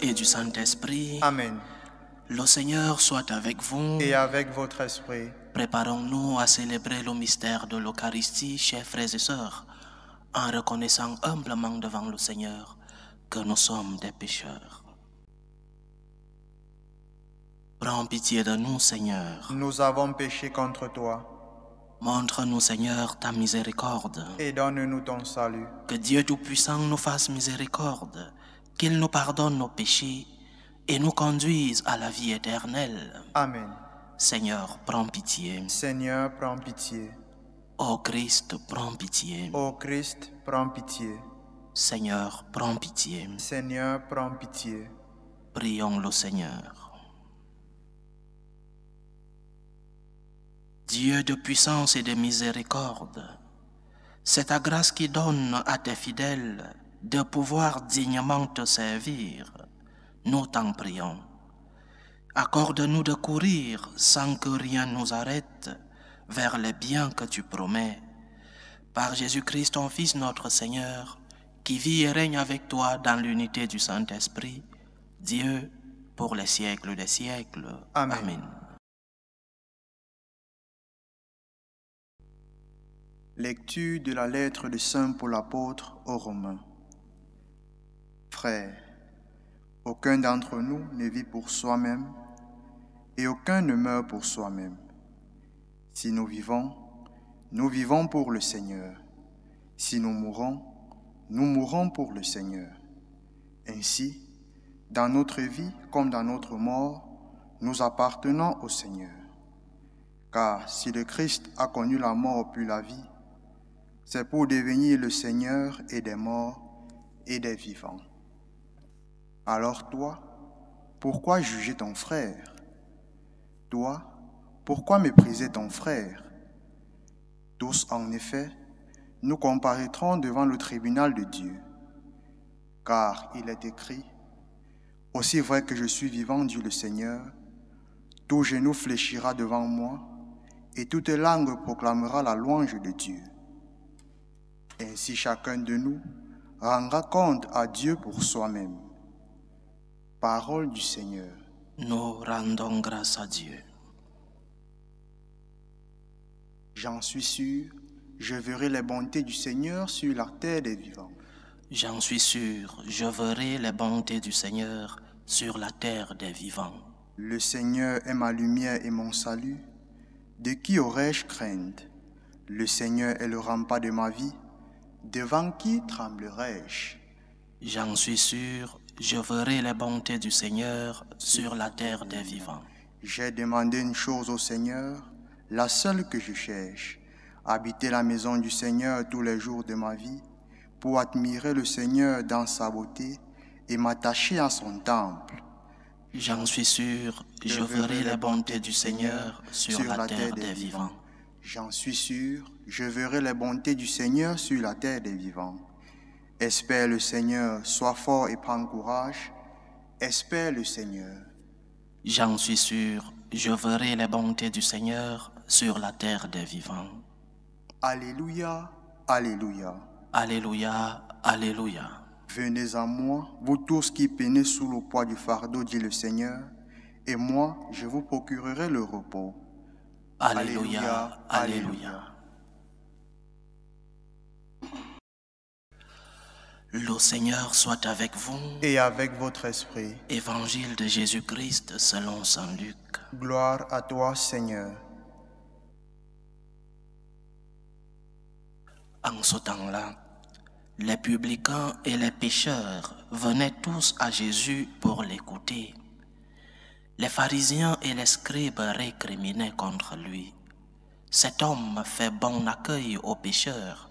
et du Saint-Esprit. Amen. Le Seigneur soit avec vous. Et avec votre esprit. Préparons-nous à célébrer le mystère de l'Eucharistie, chers frères et sœurs, en reconnaissant humblement devant le Seigneur que nous sommes des pécheurs. Prends pitié de nous, Seigneur. Nous avons péché contre toi. Montre-nous, Seigneur, ta miséricorde. Et donne-nous ton salut. Que Dieu Tout-Puissant nous fasse miséricorde, qu'il nous pardonne nos péchés et nous conduise à la vie éternelle. Amen. Seigneur, prends pitié. Seigneur, prends pitié. Ô Christ, prends pitié. Ô Christ, prends pitié. Seigneur, prends pitié. Seigneur, prends pitié. Prions le Seigneur. Dieu de puissance et de miséricorde, c'est ta grâce qui donne à tes fidèles de pouvoir dignement te servir. Nous t'en prions. Accorde-nous de courir sans que rien nous arrête vers les biens que tu promets. Par Jésus-Christ, ton Fils, notre Seigneur, qui vit et règne avec toi dans l'unité du Saint-Esprit, Dieu, pour les siècles des siècles. Amen. Amen. Lecture de la lettre de Saint Paul apôtre aux Romains. Frères, aucun d'entre nous ne vit pour soi-même et aucun ne meurt pour soi-même. Si nous vivons pour le Seigneur. Si nous mourrons pour le Seigneur. Ainsi, dans notre vie comme dans notre mort, nous appartenons au Seigneur. Car si le Christ a connu la mort puis la vie, c'est pour devenir le Seigneur et des morts et des vivants. Alors toi, pourquoi juger ton frère? Toi, pourquoi mépriser ton frère? Tous, en effet, nous comparaîtrons devant le tribunal de Dieu. Car il est écrit, « Aussi vrai que je suis vivant, dit le Seigneur, tout genou fléchira devant moi, et toute langue proclamera la louange de Dieu. » Ainsi chacun de nous rendra compte à Dieu pour soi-même. Parole du Seigneur. Nous rendons grâce à Dieu. J'en suis sûr, je verrai les bontés du Seigneur sur la terre des vivants. J'en suis sûr, je verrai les bontés du Seigneur sur la terre des vivants. Le Seigneur est ma lumière et mon salut. De qui aurais-je crainte? Le Seigneur est le rempart de ma vie. Devant qui tremblerais-je? J'en suis sûr, je verrai les bontés du Seigneur sur la terre des vivants. J'ai demandé une chose au Seigneur, la seule que je cherche, habiter la maison du Seigneur tous les jours de ma vie, pour admirer le Seigneur dans sa beauté et m'attacher à son temple. J'en suis sûr, je verrai les bontés du Seigneur sur la terre des vivants. J'en suis sûr, je verrai les bontés du Seigneur sur la terre des vivants. Espère le Seigneur, sois fort et prends courage. Espère le Seigneur. J'en suis sûr, je verrai les bontés du Seigneur sur la terre des vivants. Alléluia, alléluia. Alléluia, alléluia. Venez à moi, vous tous qui peinez sous le poids du fardeau, dit le Seigneur, et moi, je vous procurerai le repos. Alléluia, alléluia. Le Seigneur soit avec vous. Et avec votre esprit. Évangile de Jésus-Christ selon saint Luc. Gloire à toi, Seigneur. En ce temps-là, les publicains et les pécheurs venaient tous à Jésus pour l'écouter. Les pharisiens et les scribes récriminaient contre lui. Cet homme fait bon accueil aux pécheurs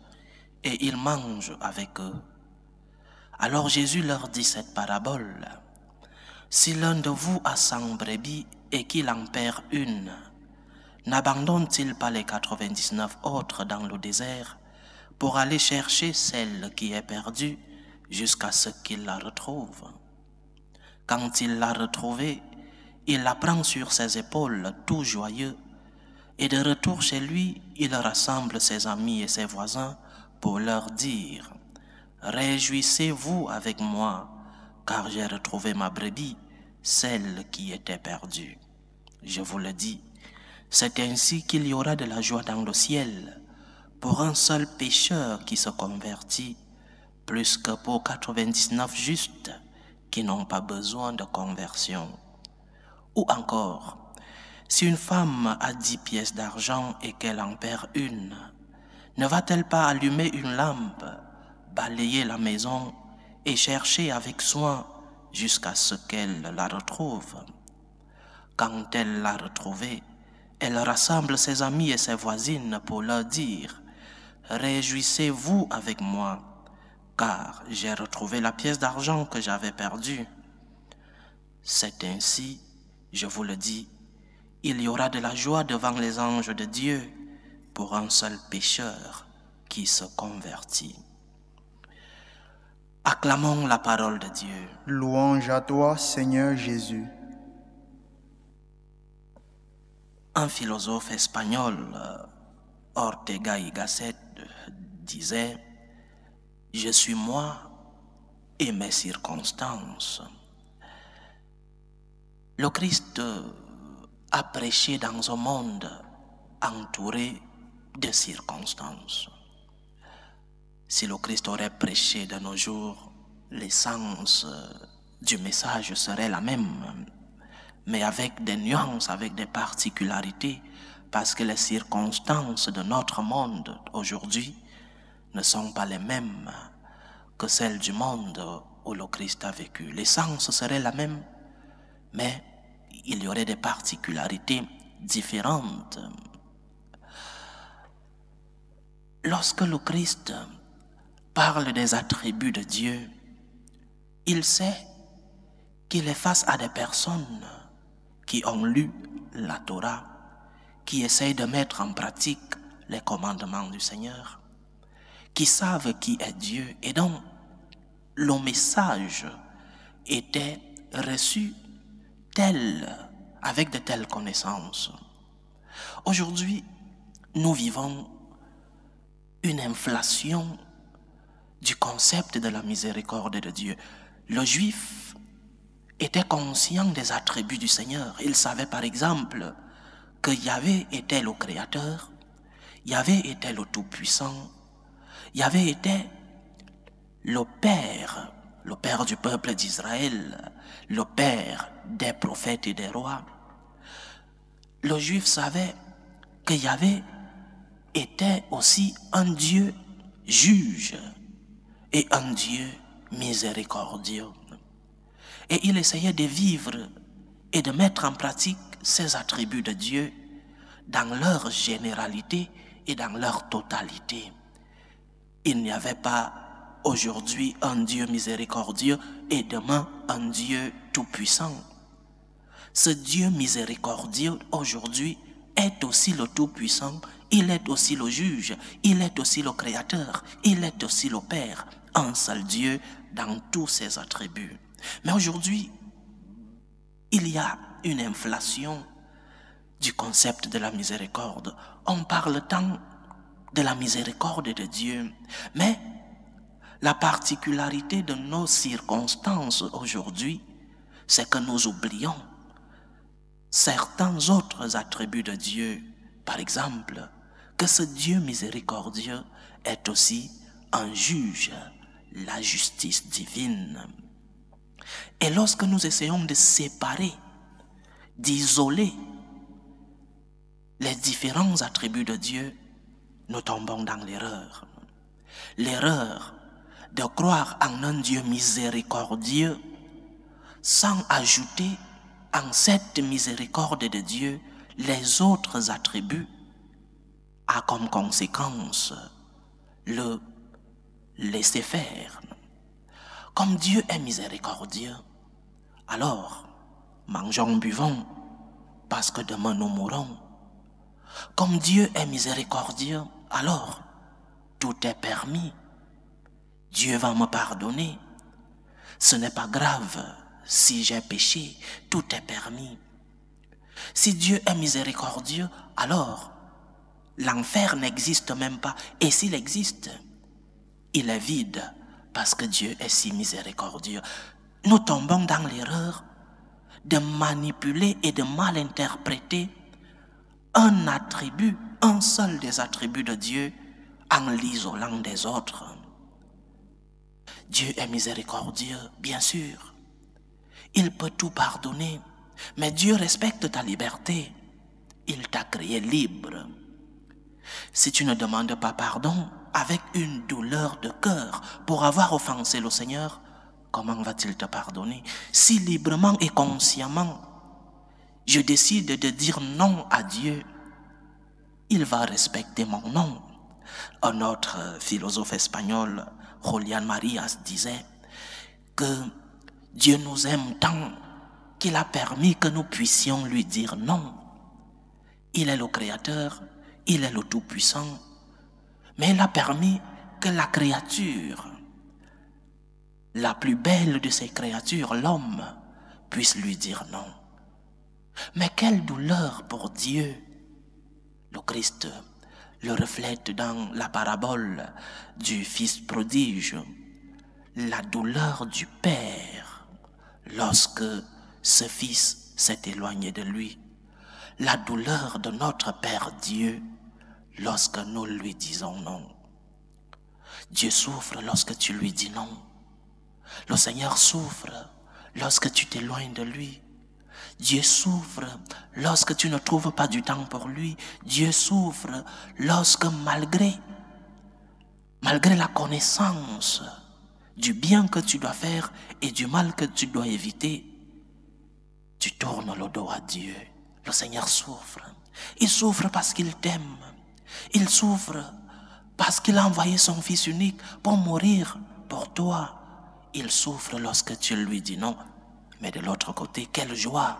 et il mange avec eux. Alors Jésus leur dit cette parabole. Si l'un de vous a 100 brebis et qu'il en perd une, n'abandonne-t-il pas les 99 autres dans le désert pour aller chercher celle qui est perdue jusqu'à ce qu'il la retrouve? Quand il l'a retrouvée, il la prend sur ses épaules tout joyeux, et de retour chez lui, il rassemble ses amis et ses voisins pour leur dire « Réjouissez-vous avec moi, car j'ai retrouvé ma brebis, celle qui était perdue. Je vous le dis, c'est ainsi qu'il y aura de la joie dans le ciel pour un seul pécheur qui se convertit, plus que pour 99 justes qui n'ont pas besoin de conversion. Ou encore, si une femme a 10 pièces d'argent et qu'elle en perd une, ne va-t-elle pas allumer une lampe, balayer la maison et chercher avec soin jusqu'à ce qu'elle la retrouve? Quand elle l'a retrouvée, elle rassemble ses amis et ses voisines pour leur dire « Réjouissez-vous avec moi, car j'ai retrouvé la pièce d'argent que j'avais perdue. » C'est ainsi, je vous le dis, il y aura de la joie devant les anges de Dieu pour un seul pécheur qui se convertit. Acclamons la parole de Dieu. Louange à toi, Seigneur Jésus. Un philosophe espagnol, Ortega y Gasset, disait « Je suis moi et mes circonstances ». Le Christ a prêché dans un monde entouré de circonstances. Si le Christ aurait prêché de nos jours, l'essence du message serait la même, mais avec des nuances, avec des particularités, parce que les circonstances de notre monde aujourd'hui ne sont pas les mêmes que celles du monde où le Christ a vécu. L'essence serait la même, mais il y aurait des particularités différentes. Lorsque le Christ parle des attributs de Dieu, il sait qu'il est face à des personnes qui ont lu la Torah, qui essayent de mettre en pratique les commandements du Seigneur, qui savent qui est Dieu et dont le message était reçu avec de telles connaissances. Aujourd'hui, nous vivons une inflation du concept de la miséricorde de Dieu. Le juif était conscient des attributs du Seigneur. Il savait par exemple que Yahvé était le Créateur, Yahvé était le Tout-Puissant, Yahvé était le Père du peuple d'Israël, le Père des prophètes et des rois. Le juif savait que Yahvé était aussi un Dieu juge et un Dieu miséricordieux. Et il essayait de vivre et de mettre en pratique ces attributs de Dieu dans leur généralité et dans leur totalité. Il n'y avait pas aujourd'hui un Dieu miséricordieux et demain un Dieu tout-puissant. Ce Dieu miséricordieux aujourd'hui est aussi le tout-puissant, il est aussi le juge, il est aussi le créateur, il est aussi le Père, un seul Dieu dans tous ses attributs. Mais aujourd'hui, il y a une inflation du concept de la miséricorde. On parle tant de la miséricorde de Dieu, mais la particularité de nos circonstances aujourd'hui, c'est que nous oublions certains autres attributs de Dieu. Par exemple, que ce Dieu miséricordieux est aussi un juge, la justice divine. Et lorsque nous essayons de séparer, d'isoler les différents attributs de Dieu, nous tombons dans l'erreur. L'erreur de croire en un Dieu miséricordieux sans ajouter en cette miséricorde de Dieu les autres attributs a comme conséquence le laisser faire. Comme Dieu est miséricordieux, alors mangeons, buvons, parce que demain nous mourrons. Comme Dieu est miséricordieux, alors tout est permis. Dieu va me pardonner. Ce n'est pas grave si j'ai péché, tout est permis. Si Dieu est miséricordieux, alors l'enfer n'existe même pas. Et s'il existe, il est vide parce que Dieu est si miséricordieux. nous tombons dans l'erreur de manipuler et de mal interpréter un attribut, un seul des attributs de Dieu, en l'isolant des autres. Dieu est miséricordieux, bien sûr. Il peut tout pardonner, mais Dieu respecte ta liberté. Il t'a créé libre. Si tu ne demandes pas pardon avec une douleur de cœur pour avoir offensé le Seigneur, comment va-t-il te pardonner? Si librement et consciemment, je décide de dire non à Dieu, il va respecter mon non. Un autre philosophe espagnol, Julián Marías, disait que Dieu nous aime tant qu'il a permis que nous puissions lui dire non. Il est le Créateur, il est le Tout-Puissant, mais il a permis que la créature, la plus belle de ses créatures, l'homme, puisse lui dire non. Mais quelle douleur pour Dieu! Le Christ le reflète dans la parabole du Fils prodige, la douleur du Père lorsque ce Fils s'est éloigné de lui, la douleur de notre Père Dieu lorsque nous lui disons non. Dieu souffre lorsque tu lui dis non. Le Seigneur souffre lorsque tu t'éloignes de lui. Dieu souffre lorsque tu ne trouves pas du temps pour lui. Dieu souffre lorsque malgré la connaissance du bien que tu dois faire et du mal que tu dois éviter, tu tournes le dos à Dieu. Le Seigneur souffre. Il souffre parce qu'il t'aime. Il souffre parce qu'il a envoyé son Fils unique pour mourir pour toi. Il souffre lorsque tu lui dis non. Mais de l'autre côté, quelle joie!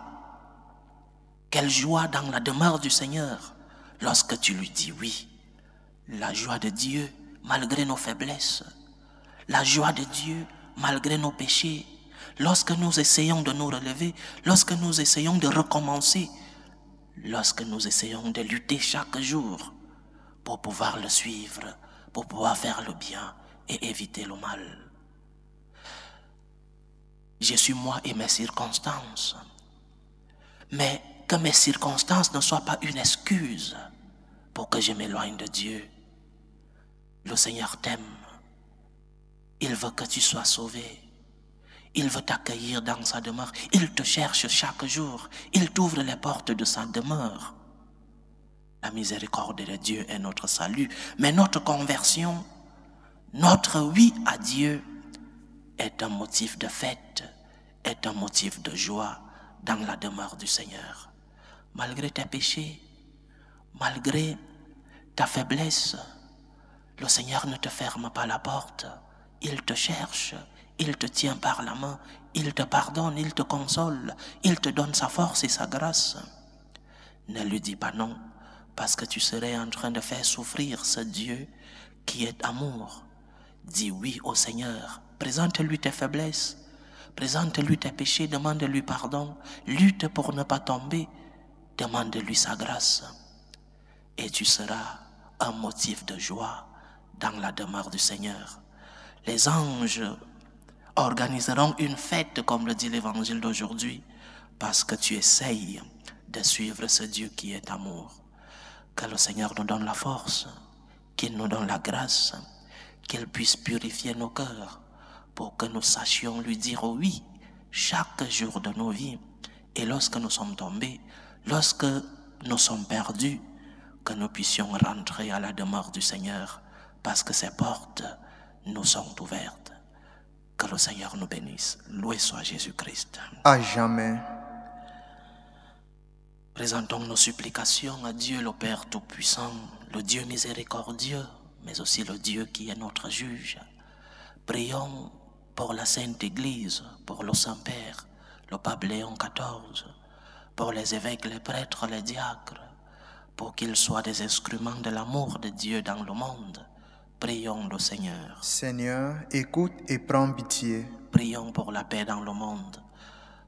Quelle joie dans la demeure du Seigneur lorsque tu lui dis oui. La joie de Dieu malgré nos faiblesses. La joie de Dieu malgré nos péchés. Lorsque nous essayons de nous relever, lorsque nous essayons de recommencer, lorsque nous essayons de lutter chaque jour pour pouvoir le suivre, pour pouvoir faire le bien et éviter le mal. Je suis moi et mes circonstances. Mais que mes circonstances ne soient pas une excuse pour que je m'éloigne de Dieu. Le Seigneur t'aime. Il veut que tu sois sauvé. Il veut t'accueillir dans sa demeure. Il te cherche chaque jour. Il t'ouvre les portes de sa demeure. La miséricorde de Dieu est notre salut. Mais notre conversion, notre oui à Dieu est un motif de fête, est un motif de joie dans la demeure du Seigneur. Malgré tes péchés, malgré ta faiblesse, le Seigneur ne te ferme pas la porte. Il te cherche, il te tient par la main, il te pardonne, il te console, il te donne sa force et sa grâce. Ne lui dis pas non, parce que tu serais en train de faire souffrir ce Dieu qui est amour. Dis oui au Seigneur, présente-lui tes faiblesses, présente-lui tes péchés, demande-lui pardon, lutte pour ne pas tomber, demande-lui sa grâce. Et tu seras un motif de joie dans la demeure du Seigneur. Les anges organiseront une fête, comme le dit l'évangile d'aujourd'hui, parce que tu essayes de suivre ce Dieu qui est amour. Que le Seigneur nous donne la force, qu'il nous donne la grâce, qu'il puisse purifier nos cœurs pour que nous sachions lui dire oui chaque jour de nos vies. Et lorsque nous sommes tombés, lorsque nous sommes perdus, que nous puissions rentrer à la demeure du Seigneur parce que ses portes nous sont ouvertes. Que le Seigneur nous bénisse. Loué soit Jésus-Christ. À jamais. Présentons nos supplications à Dieu le Père Tout-Puissant, le Dieu miséricordieux, mais aussi le Dieu qui est notre juge. Prions pour la Sainte Église, pour le Saint-Père, le Pape Léon XIV, pour les évêques, les prêtres, les diacres, pour qu'ils soient des instruments de l'amour de Dieu dans le monde. Prions le Seigneur. Seigneur, écoute et prends pitié. Prions pour la paix dans le monde,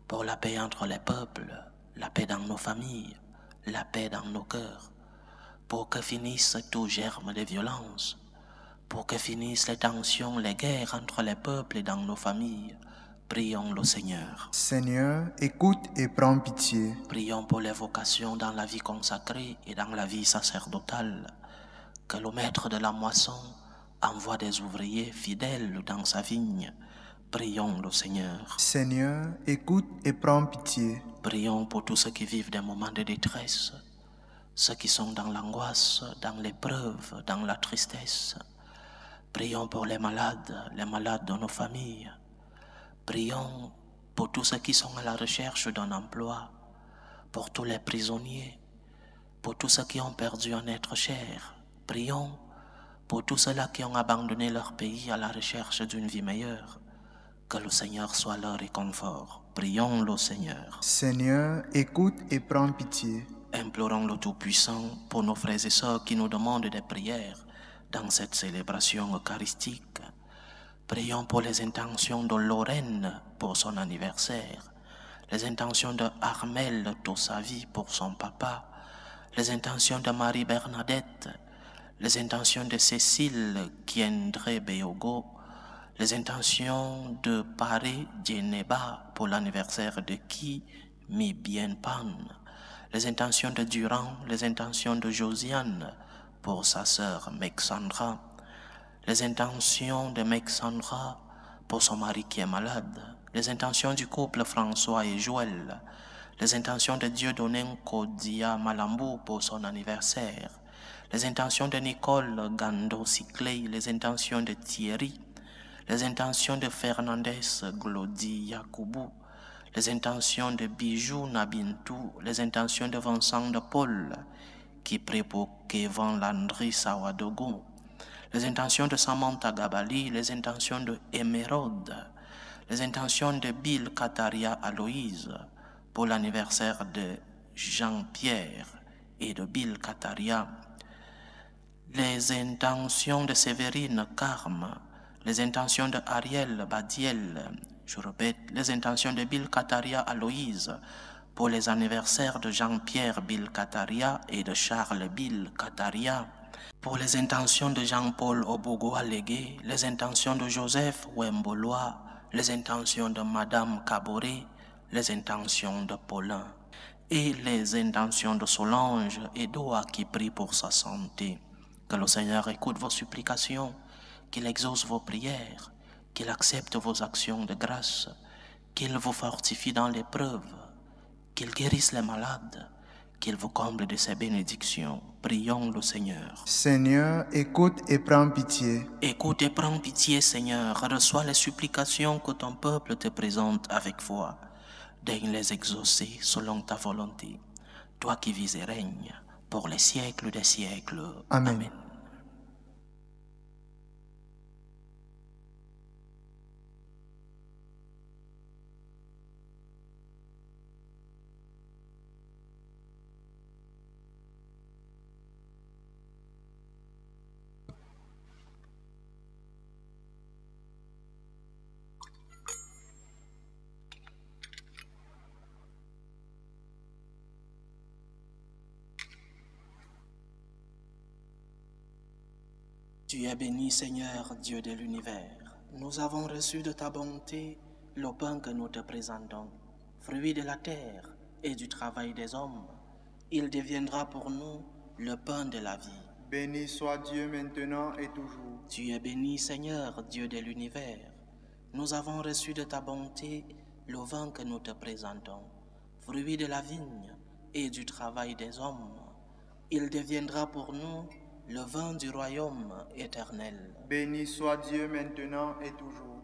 pour la paix entre les peuples, la paix dans nos familles, la paix dans nos cœurs, pour que finisse tout germe de violence, pour que finissent les tensions, les guerres entre les peuples et dans nos familles. Prions le Seigneur. Seigneur, écoute et prends pitié. Prions pour les vocations dans la vie consacrée et dans la vie sacerdotale. Que le maître de la moisson envoie des ouvriers fidèles dans sa vigne. Prions le Seigneur. Seigneur, écoute et prends pitié. Prions pour tous ceux qui vivent des moments de détresse, ceux qui sont dans l'angoisse, dans l'épreuve, dans la tristesse. Prions pour les malades de nos familles. Prions pour tous ceux qui sont à la recherche d'un emploi, pour tous les prisonniers, pour tous ceux qui ont perdu un être cher. Prions pour tous ceux-là qui ont abandonné leur pays à la recherche d'une vie meilleure. Que le Seigneur soit leur réconfort. Prions le Seigneur. Seigneur, écoute et prends pitié. Implorons le Tout-Puissant pour nos frères et sœurs qui nous demandent des prières dans cette célébration eucharistique. Prions pour les intentions de Lorraine pour son anniversaire, les intentions de Armel Tossavi pour son papa, les intentions de Marie-Bernadette, les intentions de Cécile Kiendre Beogo, les intentions de Paré Djeneba pour l'anniversaire de Ki Mibienpan, les intentions de Durand, les intentions de Josiane pour sa sœur Mexandra, les intentions de Mexandra pour son mari qui est malade, les intentions du couple François et Joël, les intentions de Dieudonné Kodia Malambou pour son anniversaire, les intentions de Nicole Gando Ciclay, les intentions de Thierry, les intentions de Fernandez Glody Yakoubou, les intentions de Bijou Nabintou, les intentions de Vincent de Paul, qui prie pour Kevin Landry Sawadogo, les intentions de Samantha Gabali, les intentions de Émeraude, les intentions de Bill Kataria Aloïse pour l'anniversaire de Jean-Pierre et de Bill Kataria, les intentions de Séverine Carme, les intentions de Ariel Badiel, je répète, les intentions de Bill Kataria Aloïse pour les anniversaires de Jean-Pierre Bill Kataria et de Charles Bill Kataria, pour les intentions de Jean-Paul Obogoa Légué, les intentions de Joseph Wembolois, les intentions de Madame Caboret, les intentions de Paulin et les intentions de Solange et Doa qui prie pour sa santé. Que le Seigneur écoute vos supplications, qu'il exauce vos prières, qu'il accepte vos actions de grâce, qu'il vous fortifie dans l'épreuve, qu'il guérisse les malades, qu'il vous comble de ses bénédictions. Prions le Seigneur. Seigneur, écoute et prends pitié. Écoute et prends pitié, Seigneur. Reçois les supplications que ton peuple te présente avec foi. Daigne les exaucer selon ta volonté. Toi qui vis et règnes pour les siècles des siècles. Amen. Amen. Tu es béni, Seigneur, Dieu de l'univers. Nous avons reçu de ta bonté le pain que nous te présentons, fruit de la terre et du travail des hommes. Il deviendra pour nous le pain de la vie. Béni soit Dieu maintenant et toujours. Tu es béni, Seigneur, Dieu de l'univers. Nous avons reçu de ta bonté le vin que nous te présentons, fruit de la vigne et du travail des hommes. Il deviendra pour nous le vin du royaume éternel. Béni soit Dieu maintenant et toujours.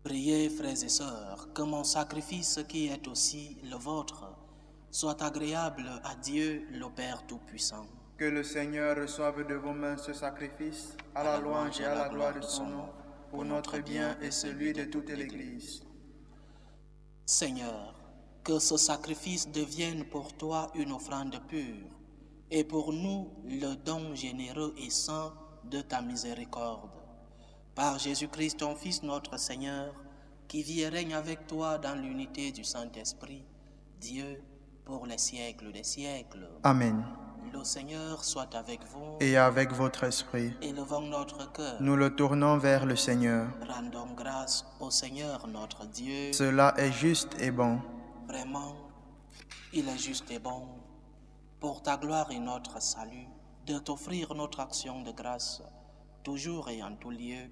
Priez, frères et sœurs, que mon sacrifice qui est aussi le vôtre soit agréable à Dieu le Père Tout-Puissant. Que le Seigneur reçoive de vos mains ce sacrifice, à la louange et à la gloire de son nom, pour notre bien et celui de toute l'Église. Seigneur, que ce sacrifice devienne pour toi une offrande pure, et pour nous le don généreux et saint de ta miséricorde. Par Jésus-Christ, ton Fils, notre Seigneur, qui vit et règne avec toi dans l'unité du Saint-Esprit, Dieu, pour les siècles des siècles. Amen. Le Seigneur soit avec vous. Et avec votre esprit, Élevons notre cœur. nous le tournons vers le Seigneur. Rendons grâce au Seigneur notre Dieu. Cela est juste et bon. Vraiment, il est juste et bon, pour ta gloire et notre salut, de t'offrir notre action de grâce, toujours et en tout lieu,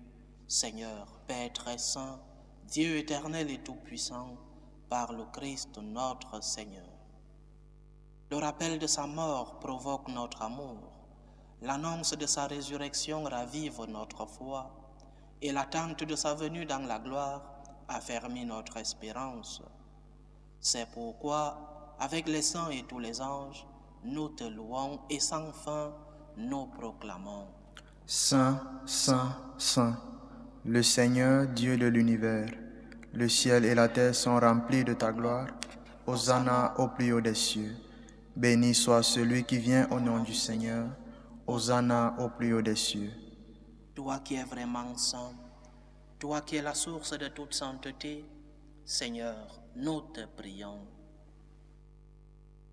Seigneur, Père très saint, Dieu éternel et tout-puissant, par le Christ notre Seigneur. Le rappel de sa mort provoque notre amour, l'annonce de sa résurrection ravive notre foi, et l'attente de sa venue dans la gloire affermit notre espérance. C'est pourquoi, avec les saints et tous les anges, nous te louons et sans fin nous proclamons. Saint, Saint, Saint, le Seigneur, Dieu de l'univers, le ciel et la terre sont remplis de ta gloire. Hosanna au plus haut des cieux. Béni soit celui qui vient au nom du Seigneur. Hosanna au plus haut des cieux. Toi qui es vraiment saint, toi qui es la source de toute sainteté, Seigneur, nous te prions.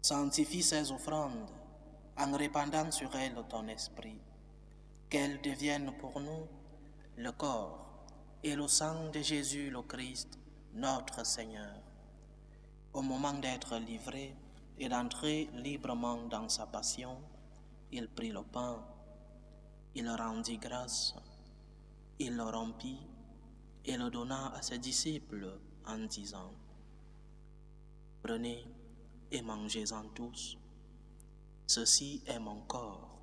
Sanctifie ces offrandes en répandant sur elles ton esprit, qu'elles deviennent pour nous le corps et le sang de Jésus le Christ, notre Seigneur. Au moment d'être livré et d'entrer librement dans sa passion, il prit le pain, il rendit grâce, il le rompit et le donna à ses disciples en disant: Prenez et mangez-en tous, ceci est mon corps,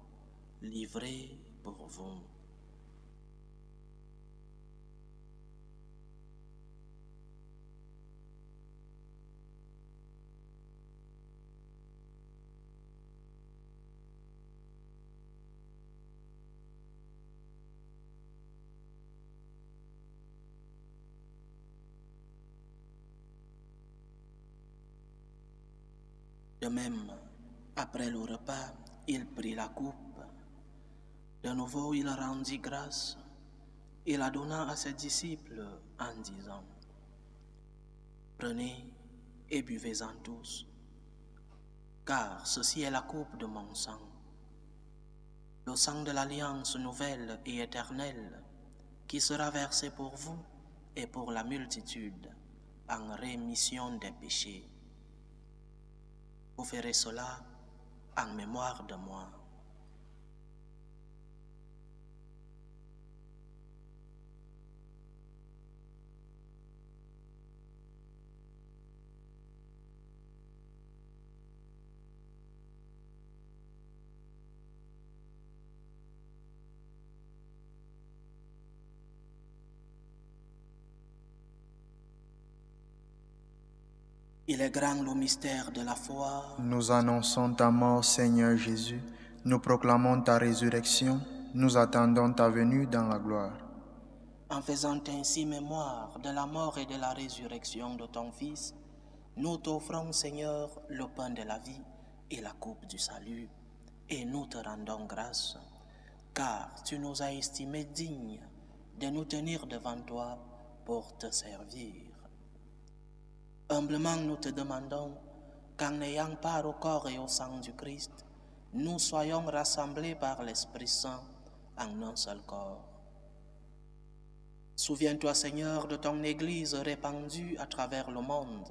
livré pour vous. De même, après le repas, il prit la coupe. De nouveau, il rendit grâce et la donna à ses disciples en disant: Prenez et buvez-en tous, car ceci est la coupe de mon sang, le sang de l'alliance nouvelle et éternelle, qui sera versé pour vous et pour la multitude en rémission des péchés. Vous ferez cela en mémoire de moi. Il est grand le mystère de la foi. Nous annonçons ta mort, Seigneur Jésus. Nous proclamons ta résurrection. Nous attendons ta venue dans la gloire. En faisant ainsi mémoire de la mort et de la résurrection de ton Fils, nous t'offrons, Seigneur, le pain de la vie et la coupe du salut, et nous te rendons grâce, car tu nous as estimés dignes de nous tenir devant toi pour te servir. Humblement nous te demandons qu'en ayant part au corps et au sang du Christ, nous soyons rassemblés par l'Esprit Saint en un seul corps. Souviens-toi, Seigneur, de ton Église répandue à travers le monde.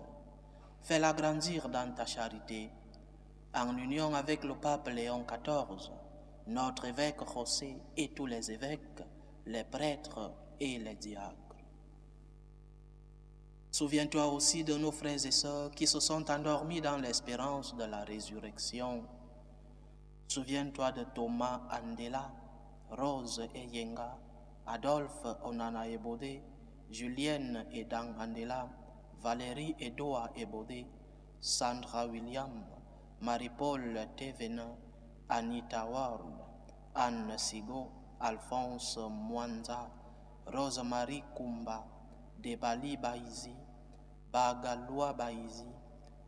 Fais-la grandir dans ta charité, en union avec le pape Léon XIV, notre évêque José et tous les évêques, les prêtres et les diacres. Souviens-toi aussi de nos frères et sœurs qui se sont endormis dans l'espérance de la résurrection. Souviens-toi de Thomas Andela, Rose et Yenga, Adolphe Onana Ebode, Julienne et Dan Andela, Valérie Edoa Ebode, Sandra William, Marie-Paul Tevena, Anita Ward, Anne Sigo, Alphonse Mwanza, Rose-Marie Kumba, Debali Baizi, Bagalua Baizi,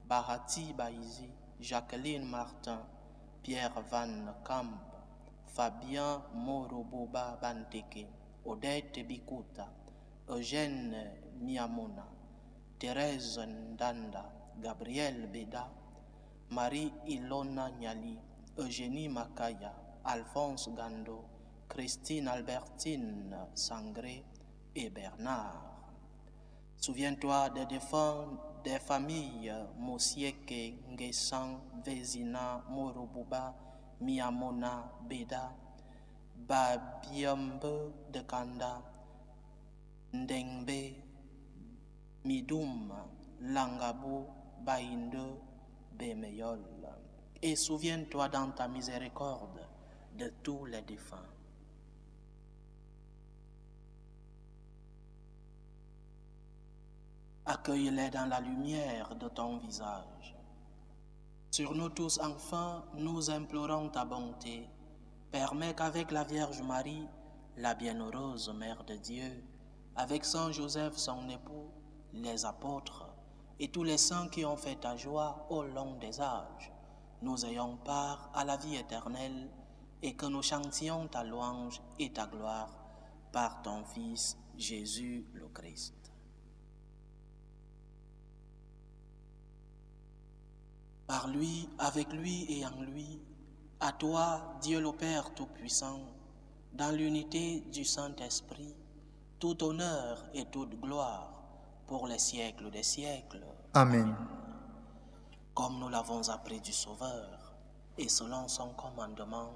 Bahati Baizi, Jacqueline Martin, Pierre Van Camp, Fabien Moroboba Banteke, Odette Bikuta, Eugène Miamona, Thérèse Ndanda, Gabriel Beda, Marie Ilona Niali, Eugénie Makaya, Alphonse Gando, Christine Albertine Sangré et Bernard. Souviens-toi des défunts des familles Mosieke, Ngesan, Vezina, Morobuba, Miamona, Beda, Babiambe de Kanda, Ndengbe, Midoum, Langabu, Bainde, Béméyol. Et souviens-toi dans ta miséricorde de tous les défunts. Accueille-les dans la lumière de ton visage. Sur nous tous, enfin, nous implorons ta bonté. Permets qu'avec la Vierge Marie, la bienheureuse Mère de Dieu, avec Saint Joseph, son époux, les apôtres et tous les saints qui ont fait ta joie au long des âges, nous ayons part à la vie éternelle et que nous chantions ta louange et ta gloire par ton Fils Jésus le Christ. Par lui, avec lui et en lui, à toi, Dieu le Père Tout-Puissant, dans l'unité du Saint-Esprit, tout honneur et toute gloire pour les siècles des siècles. Amen. Comme nous l'avons appris du Sauveur, et selon son commandement,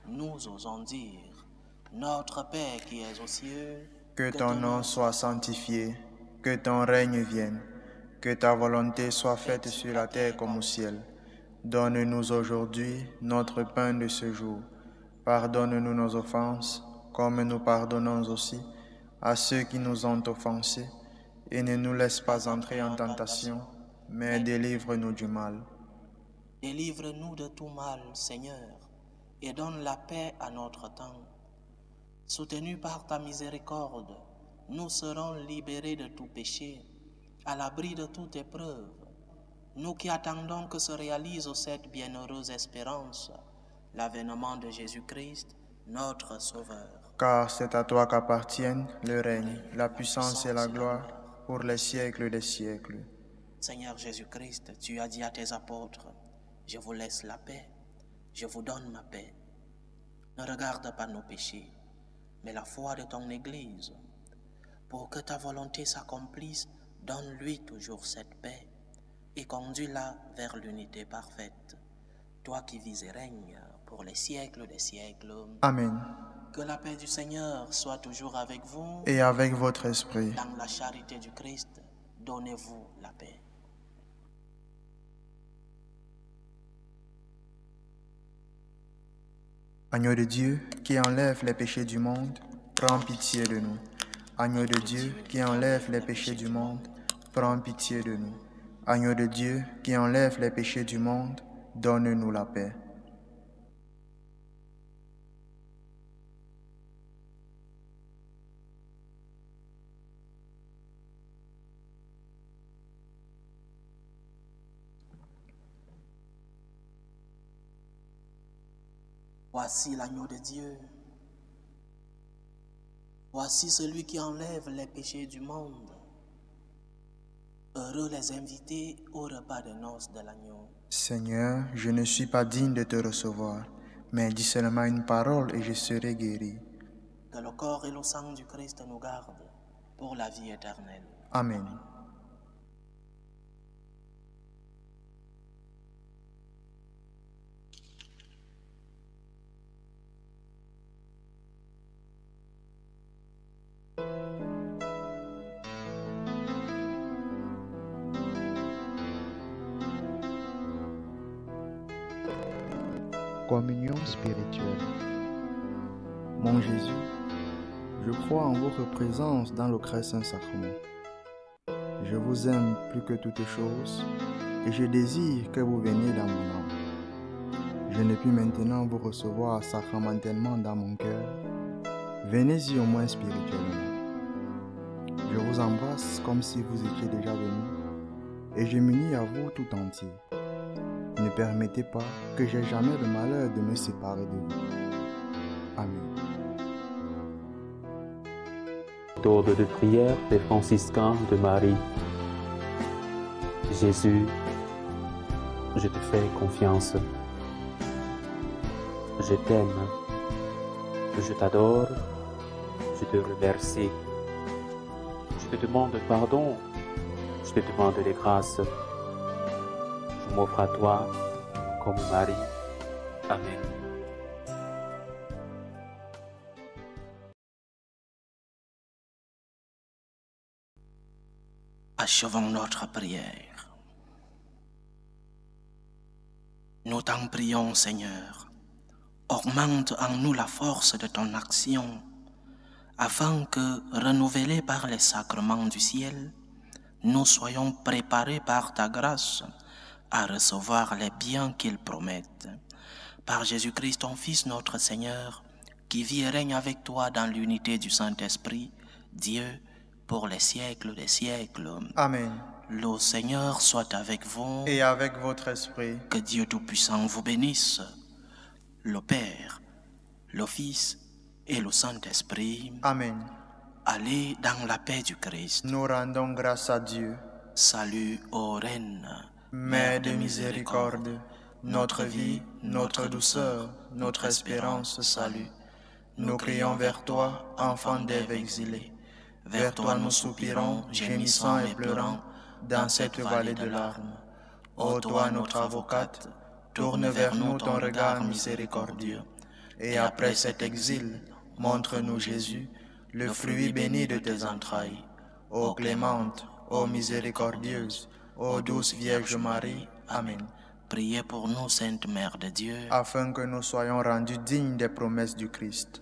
nous osons dire, Notre Père qui es aux cieux, que ton nom soit sanctifié, que ton règne vienne, que ta volonté soit faite sur la terre comme au ciel. Donne-nous aujourd'hui notre pain de ce jour. Pardonne-nous nos offenses, comme nous pardonnons aussi à ceux qui nous ont offensés, et ne nous laisse pas entrer en tentation, mais délivre-nous du mal. Délivre-nous de tout mal, Seigneur, et donne la paix à notre temps. Soutenus par ta miséricorde, nous serons libérés de tout péché, à l'abri de toute épreuve, nous qui attendons que se réalise cette bienheureuse espérance, l'avènement de Jésus-Christ, notre Sauveur. Car c'est à toi qu'appartiennent le règne, la puissance et la gloire pour les siècles des siècles. Seigneur Jésus-Christ, tu as dit à tes apôtres, je vous laisse la paix, je vous donne ma paix. Ne regarde pas nos péchés, mais la foi de ton Église. Pour que ta volonté s'accomplisse, donne-lui toujours cette paix et conduis-la vers l'unité parfaite. Toi qui vis et règnes pour les siècles des siècles. Amen. Que la paix du Seigneur soit toujours avec vous. Et avec votre esprit. Dans la charité du Christ, donnez-vous la paix. Agneau de Dieu qui enlève les péchés du monde, prends pitié de nous. Agneau de Dieu qui enlève les péchés du monde, prends pitié de nous. Agneau de Dieu qui enlève les péchés du monde, donne-nous la paix. Voici l'agneau de Dieu. Voici celui qui enlève les péchés du monde. Heureux les invités au repas de noces de l'agneau. Seigneur, je ne suis pas digne de te recevoir, mais dis seulement une parole et je serai guéri. Que le corps et le sang du Christ nous gardent pour la vie éternelle. Amen. Communion spirituelle. Mon Jésus, je crois en votre présence dans le très saint sacrement. Je vous aime plus que toutes choses et je désire que vous veniez dans mon âme. Je ne puis maintenant vous recevoir sacramentellement dans mon cœur. Venez-y au moins spirituellement. Je vous embrasse comme si vous étiez déjà venu et je m'unis à vous tout entier. Ne permettez pas que j'aie jamais le malheur de me séparer de vous. Amen. Méthode de prière des franciscains de Marie. Jésus, je te fais confiance. Je t'aime, je t'adore, je te remercie. Je te demande pardon, je te demande les grâces. Je m'offre à toi comme mari. Amen. Achevons notre prière. Nous t'en prions, Seigneur, augmente en nous la force de ton action, afin que, renouvelés par les sacrements du ciel, nous soyons préparés par ta grâce à recevoir les biens qu'ils promettent. Par Jésus-Christ, ton Fils, notre Seigneur, qui vit et règne avec toi dans l'unité du Saint-Esprit, Dieu, pour les siècles des siècles. Amen. Le Seigneur soit avec vous. Et avec votre esprit. Que Dieu Tout-Puissant vous bénisse, le Père, le Fils et le Saint-Esprit. Amen. Allez dans la paix du Christ. Nous rendons grâce à Dieu. Salut ô Reine, Mère de miséricorde, notre vie, notre douceur, notre espérance, salut. Nous crions vers toi, enfant d'Ève exilée. Vers toi nous soupirons, gémissant et pleurant, dans cette vallée de larmes. Ô toi, notre avocate, tourne vers nous ton regard miséricordieux. Et après cet exil, montre-nous Jésus, le fruit béni de tes entrailles. Ô clémente, ô miséricordieuse, ô douce Vierge Marie. Amen. Priez pour nous, Sainte Mère de Dieu, Afin que nous soyons rendus dignes des promesses du Christ.